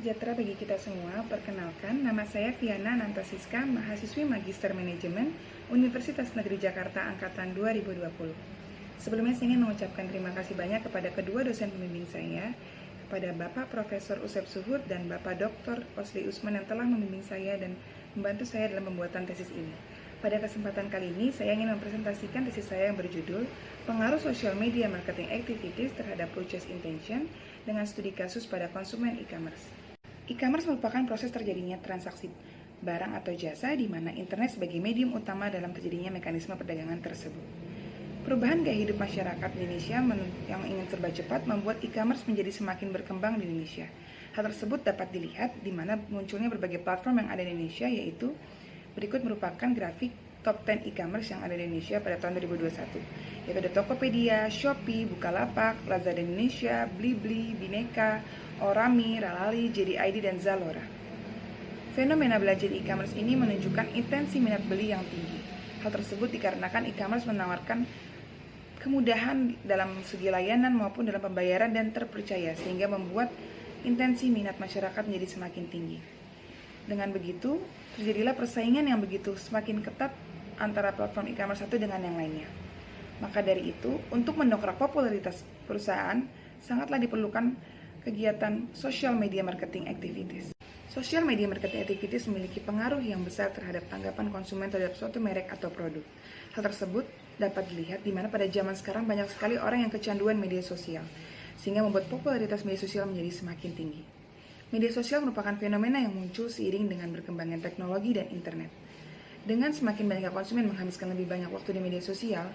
sejahtera bagi kita semua. Perkenalkan, nama saya Viana Nantasiska, mahasiswi Magister Manajemen Universitas Negeri Jakarta Angkatan 2020. Sebelumnya saya ingin mengucapkan terima kasih banyak kepada kedua dosen pembimbing saya, kepada Bapak Profesor Usep Suhud dan Bapak Dr. Osli Usman yang telah membimbing saya dan membantu saya dalam pembuatan tesis ini. Pada kesempatan kali ini, saya ingin mempresentasikan tesis saya yang berjudul Pengaruh Social Media Marketing Activities terhadap Purchase Intention dengan studi kasus pada konsumen e-commerce. E-commerce merupakan proses terjadinya transaksi barang atau jasa di mana internet sebagai medium utama dalam terjadinya mekanisme perdagangan tersebut. Perubahan gaya hidup masyarakat Indonesia yang ingin serba cepat membuat e-commerce menjadi semakin berkembang di Indonesia. Hal tersebut dapat dilihat di mana munculnya berbagai platform yang ada di Indonesia, yaitu berikut merupakan grafik top 10 e-commerce yang ada di Indonesia pada tahun 2021, yaitu ada Tokopedia, Shopee, Bukalapak, Lazada Indonesia, Blibli, Bineka, Orami, Ralali, JD.id, dan Zalora. Fenomena belanja di e-commerce ini menunjukkan intensi minat beli yang tinggi. Hal tersebut dikarenakan e-commerce menawarkan kemudahan dalam segi layanan maupun dalam pembayaran dan terpercaya, sehingga membuat intensi minat masyarakat menjadi semakin tinggi. Dengan begitu, terjadilah persaingan yang begitu semakin ketat antara platform e-commerce satu dengan yang lainnya. Maka dari itu, untuk mendongkrak popularitas perusahaan, sangatlah diperlukan kegiatan social media marketing activities. Social media marketing activities memiliki pengaruh yang besar terhadap tanggapan konsumen terhadap suatu merek atau produk. Hal tersebut dapat dilihat di mana pada zaman sekarang banyak sekali orang yang kecanduan media sosial, sehingga membuat popularitas media sosial menjadi semakin tinggi. Media sosial merupakan fenomena yang muncul seiring dengan berkembangnya teknologi dan internet. Dengan semakin banyak konsumen menghabiskan lebih banyak waktu di media sosial,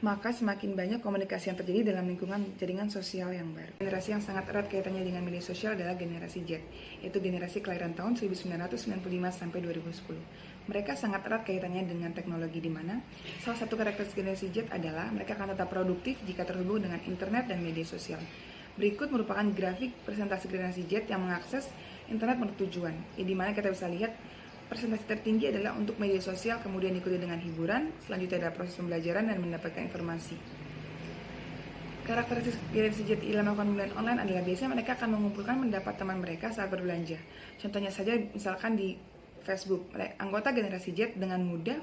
maka semakin banyak komunikasi yang terjadi dalam lingkungan jaringan sosial yang baru. Generasi yang sangat erat kaitannya dengan media sosial adalah generasi Z, yaitu generasi kelahiran tahun 1995 sampai 2010. Mereka sangat erat kaitannya dengan teknologi, di mana salah satu karakteristik generasi Z adalah mereka akan tetap produktif jika terhubung dengan internet dan media sosial. Berikut merupakan grafik presentasi generasi Z yang mengakses internet menurut tujuan, di mana kita bisa lihat presentasi tertinggi adalah untuk media sosial, kemudian diikuti dengan hiburan, selanjutnya adalah proses pembelajaran dan mendapatkan informasi. Karakteristik generasi Z dalam melakukan pembelian online adalah biasanya mereka akan mengumpulkan pendapat teman mereka saat berbelanja. Contohnya saja misalkan di Facebook, anggota generasi Z dengan mudah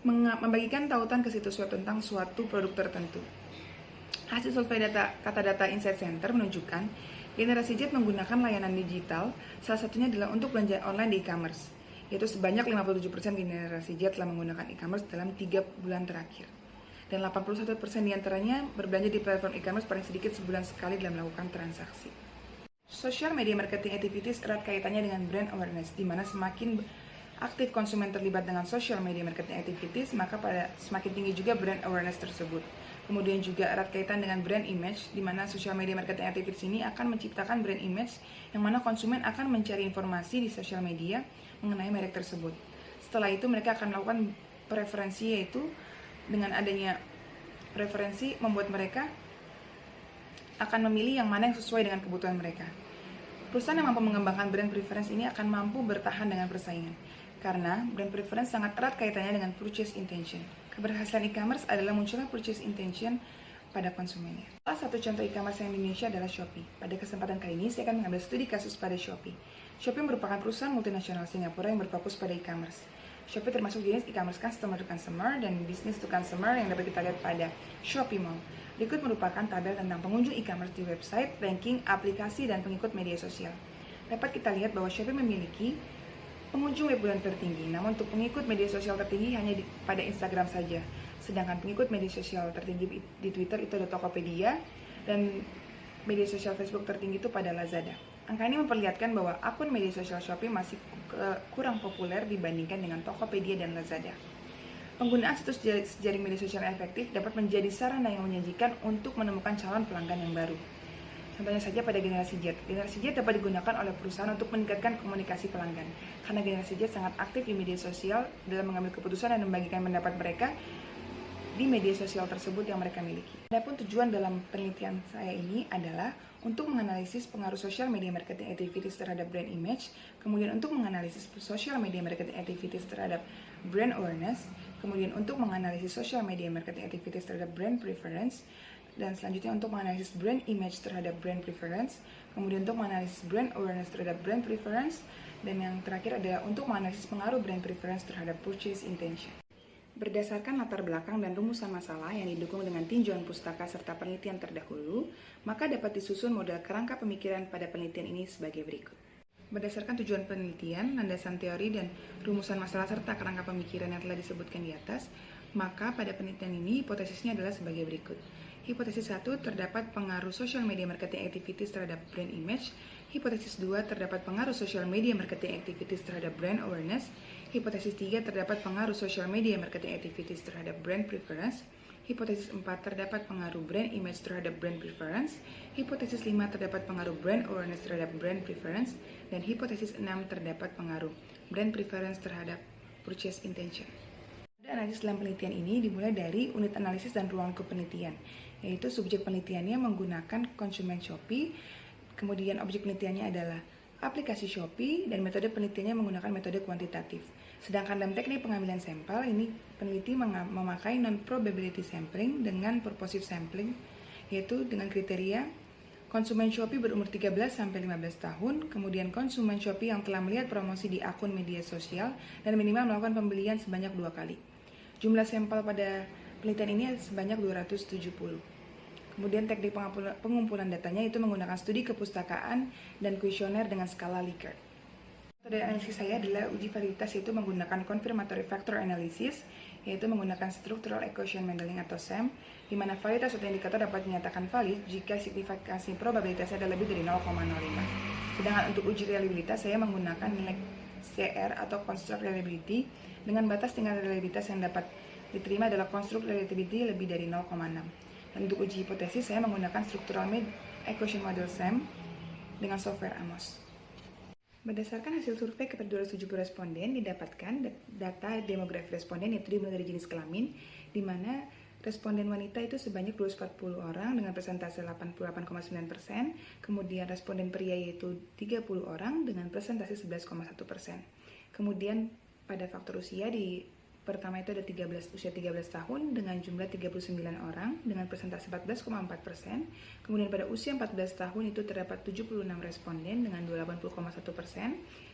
membagikan tautan ke situs web tentang suatu produk tertentu. Hasil survei kata data Insight Center menunjukkan generasi Z menggunakan layanan digital, salah satunya adalah untuk belanja online di e-commerce, yaitu sebanyak 57% generasi Z telah menggunakan e-commerce dalam 3 bulan terakhir. Dan 81% diantaranya berbelanja di platform e-commerce paling sedikit sebulan sekali dalam melakukan transaksi. Social media marketing activities erat kaitannya dengan brand awareness, di mana semakin aktif konsumen terlibat dengan social media marketing activities, maka semakin tinggi juga brand awareness tersebut. Kemudian juga erat kaitan dengan brand image, di mana social media marketing activities ini akan menciptakan brand image yang mana konsumen akan mencari informasi di social media mengenai merek tersebut. Setelah itu mereka akan melakukan preferensi, yaitu dengan adanya preferensi membuat mereka akan memilih yang mana yang sesuai dengan kebutuhan mereka. Perusahaan yang mampu mengembangkan brand preference ini akan mampu bertahan dengan persaingan, karena brand preference sangat erat kaitannya dengan purchase intention. Keberhasilan e-commerce adalah munculnya purchase intention pada konsumennya. Salah satu contoh e-commerce yang di Indonesia adalah Shopee. Pada kesempatan kali ini, saya akan mengambil studi kasus pada Shopee. Shopee merupakan perusahaan multinasional Singapura yang berfokus pada e-commerce. Shopee termasuk jenis e-commerce customer to customer dan business to consumer yang dapat kita lihat pada Shopee Mall. Berikut merupakan tabel tentang pengunjung e-commerce di website, ranking, aplikasi, dan pengikut media sosial. Dapat kita lihat bahwa Shopee memiliki pengunjung web bulan tertinggi, namun untuk pengikut media sosial tertinggi hanya pada Instagram saja. Sedangkan pengikut media sosial tertinggi di Twitter itu ada Tokopedia, dan media sosial Facebook tertinggi itu pada Lazada. Angka ini memperlihatkan bahwa akun media sosial Shopee masih kurang populer dibandingkan dengan Tokopedia dan Lazada. Penggunaan situs jejaring media sosial yang efektif dapat menjadi sarana yang menjanjikan untuk menemukan calon pelanggan yang baru. Contohnya saja pada generasi Z. Generasi Z dapat digunakan oleh perusahaan untuk meningkatkan komunikasi pelanggan, karena generasi Z sangat aktif di media sosial dalam mengambil keputusan dan membagikan pendapat mereka di media sosial tersebut yang mereka miliki. Adapun tujuan dalam penelitian saya ini adalah untuk menganalisis pengaruh social media marketing activities terhadap brand image, kemudian untuk menganalisis social media marketing activities terhadap brand awareness, kemudian untuk menganalisis social media marketing activities terhadap brand preference, dan selanjutnya untuk menganalisis brand image terhadap brand preference, kemudian untuk menganalisis brand awareness terhadap brand preference, dan yang terakhir adalah untuk menganalisis pengaruh brand preference terhadap purchase intention. Berdasarkan latar belakang dan rumusan masalah yang didukung dengan tinjauan pustaka serta penelitian terdahulu, maka dapat disusun model kerangka pemikiran pada penelitian ini sebagai berikut. Berdasarkan tujuan penelitian, landasan teori, dan rumusan masalah serta kerangka pemikiran yang telah disebutkan di atas, maka pada penelitian ini hipotesisnya adalah sebagai berikut. Hipotesis 1, terdapat pengaruh social media marketing activities terhadap brand image. Hipotesis 2, terdapat pengaruh social media marketing activities terhadap brand awareness. Hipotesis 3, terdapat pengaruh social media marketing activities terhadap brand preference. Hipotesis 4, terdapat pengaruh brand image terhadap brand preference. Hipotesis 5, terdapat pengaruh brand awareness terhadap brand preference. Dan hipotesis 6, terdapat pengaruh brand preference terhadap purchase intention. Analisis dalam penelitian ini dimulai dari unit analisis dan ruang penelitian, yaitu subjek penelitiannya menggunakan konsumen Shopee, kemudian objek penelitiannya adalah aplikasi Shopee, dan metode penelitiannya menggunakan metode kuantitatif. Sedangkan dalam teknik pengambilan sampel, ini peneliti memakai non-probability sampling dengan purposive sampling, yaitu dengan kriteria konsumen Shopee berumur 13-15 tahun, kemudian konsumen Shopee yang telah melihat promosi di akun media sosial, dan minimal melakukan pembelian sebanyak 2 kali. Jumlah sampel pada penelitian ini sebanyak 270. Kemudian teknik pengumpulan datanya itu menggunakan studi kepustakaan dan kuesioner dengan skala Likert. Metode analisis saya adalah uji validitas, yaitu menggunakan confirmatory factor analysis, yaitu menggunakan structural equation modeling atau SEM, di mana validitas suatu indikator dapat dinyatakan valid jika signifikansi probabilitasnya adalah lebih dari 0,05. Sedangkan untuk uji reliabilitas saya menggunakan nilai CR atau construct reliability dengan batas tingkat reliabilitas yang dapat diterima adalah construct reliability lebih dari 0,6. Dan untuk uji hipotesis saya menggunakan structural equation model SEM dengan software AMOS. Berdasarkan hasil survei kepada 270 responden didapatkan data demografi responden, yaitu dimulai dari jenis kelamin, di mana responden wanita itu sebanyak 240 orang dengan persentase 88,9%, kemudian responden pria yaitu 30 orang dengan persentase 11,1%. Kemudian pada faktor usia pertama itu ada usia 13 tahun dengan jumlah 39 orang dengan persentase 14,4%. Kemudian pada usia 14 tahun itu terdapat 76 responden dengan 80,1%.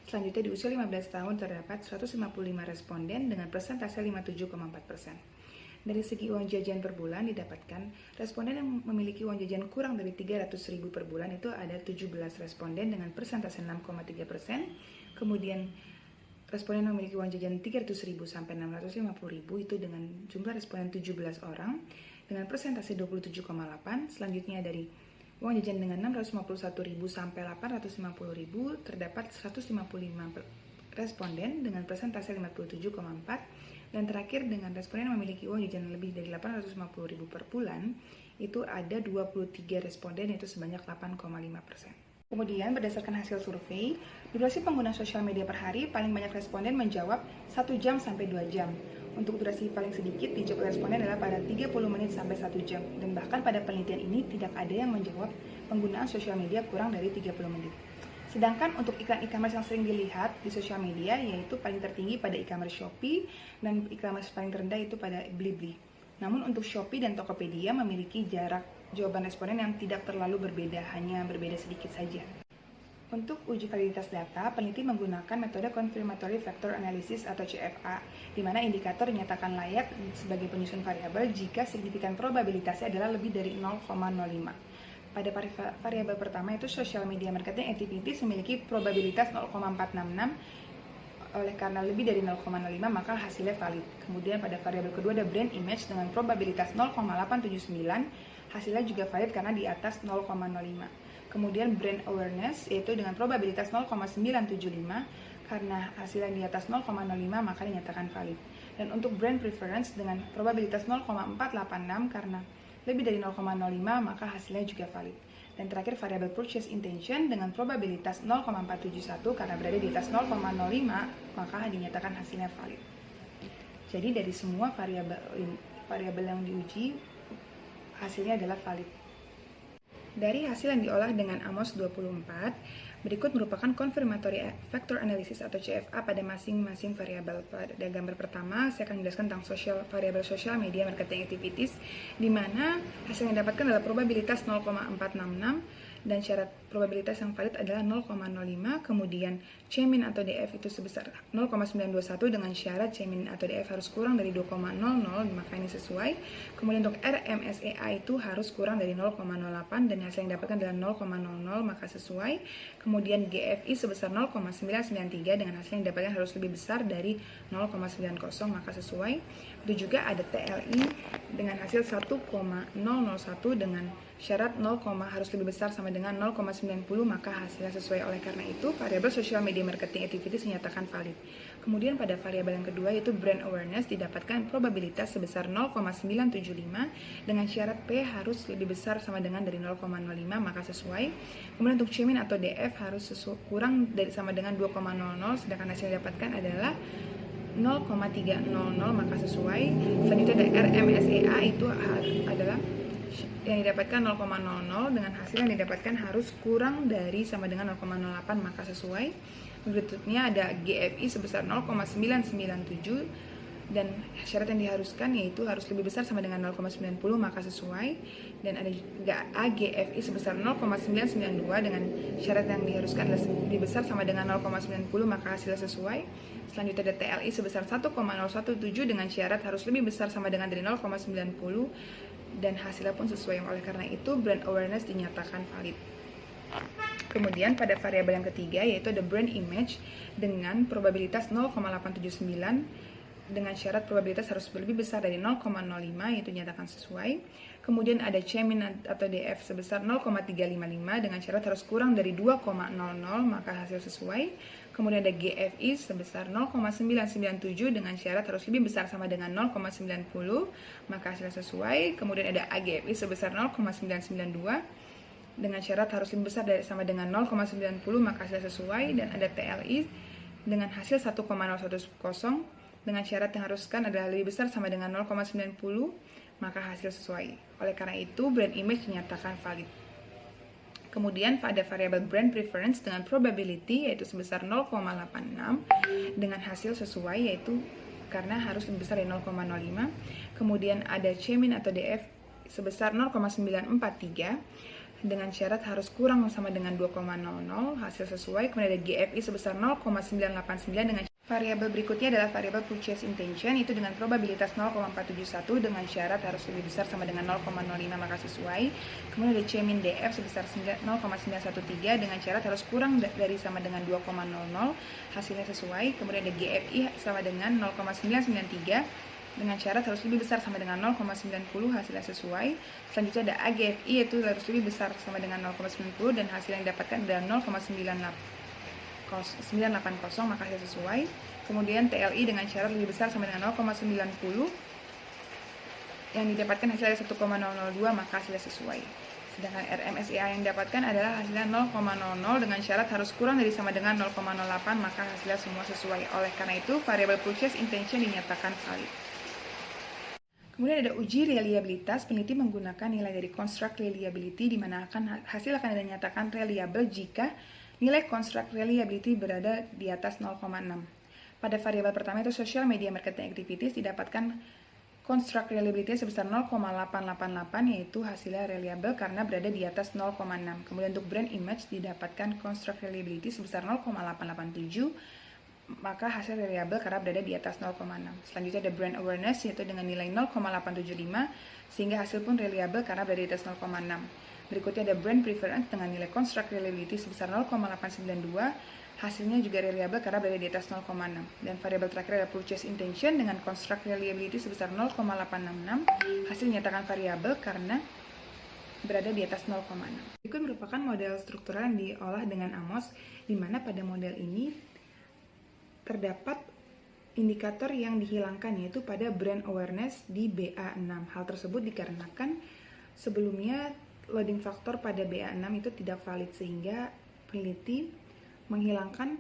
Selanjutnya di usia 15 tahun terdapat 155 responden dengan persentase 57,4%. Dari segi uang jajan per bulan didapatkan responden yang memiliki uang jajan kurang dari 300.000 per bulan itu ada 17 responden dengan persentase 6,3%. Kemudian responden yang memiliki uang jajan 300.000 sampai 650.000 itu dengan jumlah responden 17 orang dengan persentase 27,8. Selanjutnya dari uang jajan dengan 651.000 sampai 850.000 terdapat 155 responden dengan persentase 57,4. Dan terakhir dengan responden yang memiliki uang jajan lebih dari 850.000 per bulan itu ada 23 responden, yaitu sebanyak 8,5%. Kemudian berdasarkan hasil survei, durasi pengguna sosial media per hari paling banyak responden menjawab 1 jam sampai 2 jam. Untuk durasi paling sedikit dijawab responden adalah pada 30 menit sampai 1 jam. Dan bahkan pada penelitian ini tidak ada yang menjawab penggunaan sosial media kurang dari 30 menit. Sedangkan untuk iklan e-commerce yang sering dilihat di sosial media yaitu paling tertinggi pada e-commerce Shopee dan e-commerce paling terendah itu pada Blibli. Namun untuk Shopee dan Tokopedia memiliki jarak jawaban responden yang tidak terlalu berbeda, hanya berbeda sedikit saja. Untuk uji validitas data, peneliti menggunakan metode confirmatory factor analysis atau CFA, di mana indikator dinyatakan layak sebagai penyusun variabel jika signifikan probabilitasnya adalah lebih dari 0,05. Pada variabel pertama itu social media marketing activities memiliki probabilitas 0,466, oleh karena lebih dari 0,05 maka hasilnya valid. Kemudian pada variabel kedua ada brand image dengan probabilitas 0,879, hasilnya juga valid karena di atas 0,05. Kemudian brand awareness yaitu dengan probabilitas 0,975, karena hasilnya di atas 0,05 maka dinyatakan valid. Dan untuk brand preference dengan probabilitas 0,486 karena lebih dari 0,05 maka hasilnya juga valid. Dan terakhir variabel purchase intention dengan probabilitas 0,471 karena berada di atas 0,05 maka dinyatakan hasilnya valid. Jadi dari semua variabel yang diuji hasilnya adalah valid. Dari hasil yang diolah dengan AMOS 24, Berikut merupakan confirmatory factor analysis atau CFA pada masing-masing variabel. Pada gambar pertama, saya akan menjelaskan tentang variabel social media marketing activities, di mana hasil yang didapatkan adalah probabilitas 0,466 dan syarat probabilitas yang valid adalah 0,05. Kemudian C-min atau DF itu sebesar 0,921 dengan syarat C-min atau DF harus kurang dari 2,00, maka ini sesuai. Kemudian untuk RMSEA itu harus kurang dari 0,08 dan hasil yang didapatkan adalah 0,00, maka sesuai. Kemudian GFI sebesar 0,993 dengan hasil yang didapatkan harus lebih besar dari 0,90, maka sesuai. Itu juga ada TLI dengan hasil 1,001 dengan syarat 0, harus lebih besar sama dengan 0,90, maka hasilnya sesuai. Oleh karena itu, variabel social media marketing activities dinyatakan valid. Kemudian pada variabel yang kedua yaitu brand awareness didapatkan probabilitas sebesar 0,975 dengan syarat P harus lebih besar sama dengan dari 0,05, maka sesuai. Kemudian untuk C-min atau DF harus kurang dari sama dengan 2,00, sedangkan hasil yang didapatkan adalah 0,300, maka sesuai. Selanjutnya ada RMSEA itu adalah yang didapatkan 0,00 dengan hasil yang didapatkan harus kurang dari sama dengan 0,08, maka sesuai. Berikutnya ada GFI sebesar 0,997 dan syarat yang diharuskan yaitu harus lebih besar sama dengan 0,90, maka sesuai. Dan ada juga AGFI sebesar 0,992 dengan syarat yang diharuskan adalah lebih besar sama dengan 0,90, maka hasilnya sesuai. Selanjutnya ada TLI sebesar 1,017 dengan syarat harus lebih besar sama dengan dari 0,90 dan hasilnya pun sesuai. Oleh karena itu brand awareness dinyatakan valid. Kemudian pada variabel yang ketiga yaitu ada brand image dengan probabilitas 0,879 dengan syarat probabilitas harus lebih besar dari 0,05, itu dinyatakan sesuai. Kemudian ada C-min atau DF sebesar 0,355 dengan syarat harus kurang dari 2,00, maka hasil sesuai. Kemudian ada GFI sebesar 0,997 dengan syarat harus lebih besar sama dengan 0,90, maka hasilnya sesuai. Kemudian ada AGFI sebesar 0,992 dengan syarat harus lebih besar sama dengan 0,90, maka hasilnya sesuai. Dan ada TLI dengan hasil 1,010 dengan syarat yang haruskan adalah lebih besar sama dengan 0,90, maka hasil sesuai. Oleh karena itu, brand image dinyatakan valid. Kemudian pada variabel brand preference dengan probability yaitu sebesar 0,86 dengan hasil sesuai yaitu karena harus lebih besar dari 0,05. Kemudian ada C-min atau DF sebesar 0,943 dengan syarat harus kurang sama dengan 2,00, hasil sesuai. Kemudian ada GFI sebesar 0,989 dengan variabel berikutnya adalah variabel purchase intention, itu dengan probabilitas 0,471 dengan syarat harus lebih besar sama dengan 0,05, maka sesuai. Kemudian ada C-min DF sebesar 0,913 dengan syarat harus kurang dari sama dengan 2,00, hasilnya sesuai. Kemudian ada GFI sama dengan 0,993 dengan syarat harus lebih besar sama dengan 0,90, hasilnya sesuai. Selanjutnya ada AGFI yaitu harus lebih besar sama dengan 0,90 dan hasil yang didapatkan adalah 0,980, maka hasil sesuai. Kemudian TLI dengan syarat lebih besar sama dengan 0,90 yang didapatkan hasilnya 1,002, maka hasilnya sesuai. Sedangkan RMSEA yang didapatkan adalah hasilnya 0,00 dengan syarat harus kurang dari sama dengan 0,08, maka hasilnya semua sesuai. Oleh karena itu variabel purchase intention dinyatakan valid. Kemudian ada uji reliabilitas. Peneliti menggunakan nilai dari construct reliability di mana hasil akan dinyatakan reliable jika nilai construct reliability berada di atas 0,6. Pada variabel pertama itu social media marketing activities didapatkan construct reliability sebesar 0,888 yaitu hasilnya reliable karena berada di atas 0,6. Kemudian untuk brand image didapatkan construct reliability sebesar 0,887 maka hasil reliable karena berada di atas 0,6. Selanjutnya ada brand awareness yaitu dengan nilai 0,875 sehingga hasil pun reliable karena berada di atas 0,6. Berikutnya ada brand preference dengan nilai construct reliability sebesar 0,892, hasilnya juga reliable karena berada di atas 0,6. Dan variabel terakhir adalah purchase intention dengan construct reliability sebesar 0,866, hasil dinyatakan variabel karena berada di atas 0,6. Berikut merupakan model struktural yang diolah dengan Amos, di mana pada model ini terdapat indikator yang dihilangkan yaitu pada brand awareness di BA6. Hal tersebut dikarenakan sebelumnya loading factor pada BA6 itu tidak valid sehingga peneliti menghilangkan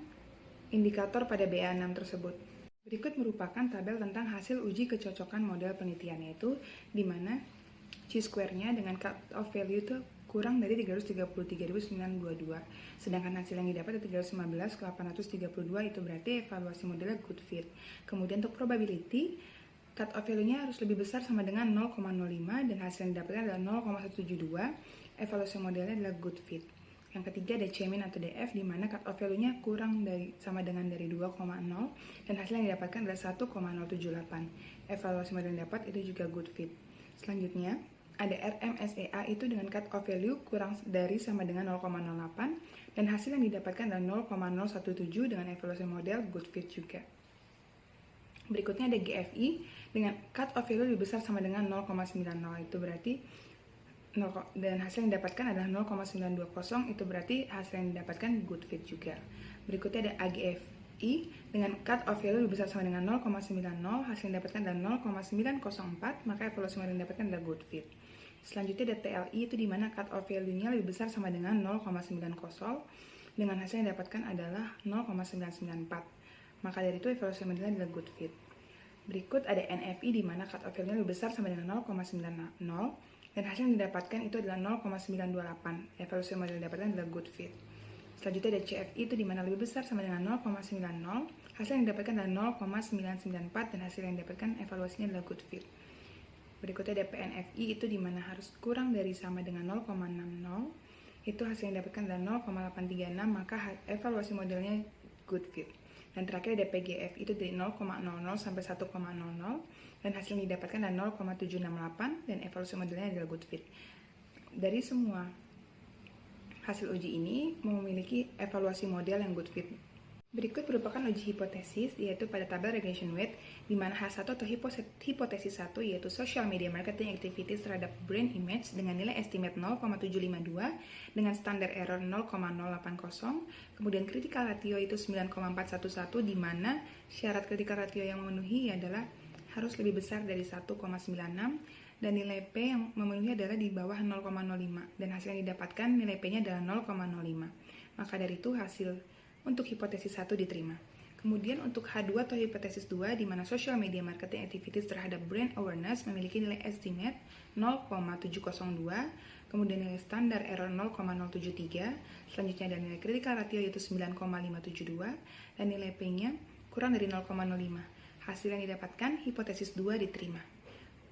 indikator pada BA6 tersebut. Berikut merupakan tabel tentang hasil uji kecocokan model penelitian yaitu di mana chi-square-nya dengan cut-off value itu kurang dari 333.922. Sedangkan hasil yang didapat adalah 315.832, itu berarti evaluasi modelnya good fit. Kemudian untuk probability, cut off value-nya harus lebih besar sama dengan 0,05 dan hasil yang didapatkan adalah 0,172. Evaluasi modelnya adalah good fit. Yang ketiga ada C-min atau DF, di mana cut off value-nya kurang sama dengan dari 2,0 dan hasil yang didapatkan adalah 1,078. Evaluasi model yang dapat itu juga good fit. Selanjutnya ada RMSEA, itu dengan cut off value kurang dari sama dengan 0,08 dan hasil yang didapatkan adalah 0,017 dengan evaluasi model good fit juga. Berikutnya ada GFI dengan cut off value lebih besar sama dengan 0,90, itu berarti dan hasil yang didapatkan adalah 0,920, itu berarti hasil yang didapatkan good fit juga. Berikutnya ada AGFI dengan cut off value lebih besar sama dengan 0,90, hasil yang didapatkan adalah 0,904, maka evaluasi yang didapatkan adalah good fit. Selanjutnya ada TLI, itu dimana cut off value-nya lebih besar sama dengan 0,90 dengan hasil yang didapatkan adalah 0,994, maka dari itu evaluasi modelnya adalah good fit. Berikut ada NFI, dimana cut off value-nya lebih besar sama dengan 0,90 dan hasil yang didapatkan itu adalah 0,928. Evaluasi model yang didapatkan adalah good fit. Selanjutnya ada CFI, itu dimana lebih besar sama dengan 0,90, hasil yang didapatkan adalah 0,994 dan hasil yang didapatkan evaluasinya adalah good fit. Berikutnya ada PNFI, itu dimana harus kurang dari sama dengan 0,60, itu hasil yang didapatkan adalah 0,836, maka evaluasi modelnya good fit. Dan terakhir ada PGF, itu dari 0,00 sampai 1,00 dan hasil yang didapatkan adalah 0,768 dan evaluasi modelnya adalah good fit. Dari semua hasil uji ini memiliki evaluasi model yang good fit. Berikut merupakan uji hipotesis, yaitu pada tabel regression weight, di mana H1 atau hipotesis 1 yaitu social media marketing activities terhadap brand image dengan nilai estimate 0,752 dengan standar error 0,080, kemudian critical ratio itu 9,411, di mana syarat critical ratio yang memenuhi adalah harus lebih besar dari 1,96 dan nilai P yang memenuhi adalah di bawah 0,05 dan hasil yang didapatkan nilai P-nya adalah 0,05. Maka dari itu hasil untuk hipotesis 1 diterima. Kemudian untuk H2 atau hipotesis 2, di mana social media marketing activities terhadap brand awareness memiliki nilai estimate 0,702, kemudian nilai standar error 0,073, selanjutnya ada nilai critical ratio yaitu 9,572, dan nilai P-nya kurang dari 0,05. Hasil yang didapatkan hipotesis 2 diterima.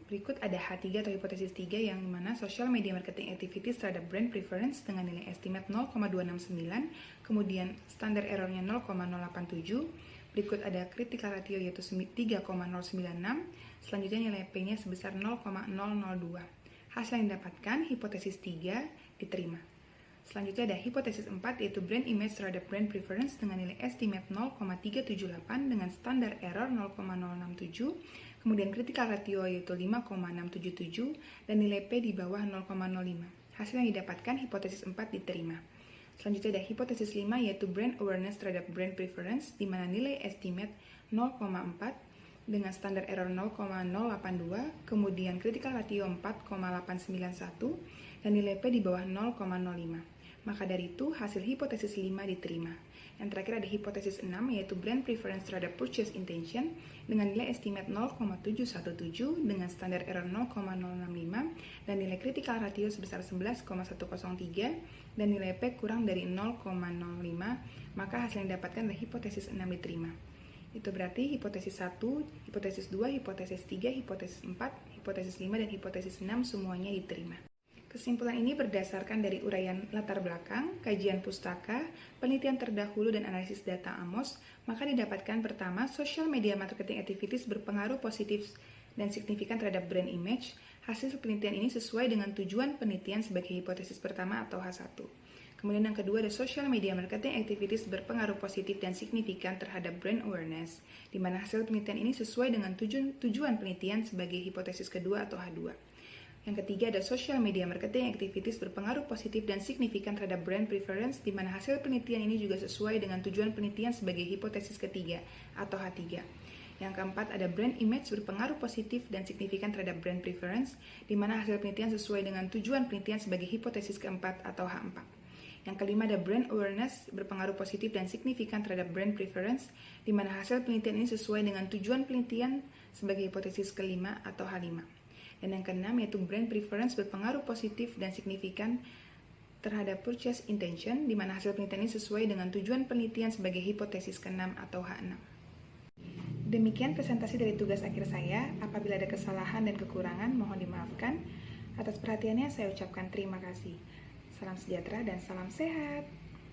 Berikut ada H3 atau hipotesis 3 yang mana social media marketing activities terhadap brand preference dengan nilai estimate 0,269, kemudian standar errornya 0,087, berikut ada critical ratio yaitu 3,096, selanjutnya nilai P-nya sebesar 0,002. Hasil yang didapatkan hipotesis 3 diterima. Selanjutnya ada hipotesis 4 yaitu brand image terhadap brand preference dengan nilai estimate 0,378 dengan standar error 0,067, kemudian critical ratio yaitu 5,677 dan nilai P di bawah 0,05. Hasil yang didapatkan hipotesis 4 diterima. Selanjutnya ada hipotesis 5 yaitu brand awareness terhadap brand preference di mana nilai estimate 0,4 dengan standar error 0,082, kemudian critical ratio 4,891 dan nilai P di bawah 0,05. Maka dari itu hasil hipotesis 5 diterima. Yang terakhir ada hipotesis 6 yaitu brand preference terhadap purchase intention dengan nilai estimate 0,717 dengan standar error 0,065 dan nilai critical ratio sebesar 11,103 dan nilai P kurang dari 0,05, maka hasil yang didapatkan adalah hipotesis 6 diterima. Itu berarti hipotesis 1, hipotesis 2, hipotesis 3, hipotesis 4, hipotesis 5, dan hipotesis 6 semuanya diterima. Kesimpulan ini berdasarkan dari uraian latar belakang, kajian pustaka, penelitian terdahulu, dan analisis data AMOS, maka didapatkan pertama, social media marketing activities berpengaruh positif dan signifikan terhadap brand image. Hasil penelitian ini sesuai dengan tujuan penelitian sebagai hipotesis pertama atau H1. Kemudian yang kedua ada social media marketing activities berpengaruh positif dan signifikan terhadap brand awareness, di mana hasil penelitian ini sesuai dengan tujuan penelitian sebagai hipotesis kedua atau H2. Yang ketiga ada social media marketing activities berpengaruh positif dan signifikan terhadap brand preference, di mana hasil penelitian ini juga sesuai dengan tujuan penelitian sebagai hipotesis ketiga atau H3. Yang keempat ada brand image berpengaruh positif dan signifikan terhadap brand preference, di mana hasil penelitian sesuai dengan tujuan penelitian sebagai hipotesis keempat atau H4. Yang kelima ada brand awareness berpengaruh positif dan signifikan terhadap brand preference, di mana hasil penelitian ini sesuai dengan tujuan penelitian sebagai hipotesis kelima atau H5. Dan yang keenam yaitu brand preference berpengaruh positif dan signifikan terhadap purchase intention, di mana hasil penelitian ini sesuai dengan tujuan penelitian sebagai hipotesis ke-6 atau H6. Demikian presentasi dari tugas akhir saya. Apabila ada kesalahan dan kekurangan, mohon dimaafkan. Atas perhatiannya saya ucapkan terima kasih. Salam sejahtera dan salam sehat.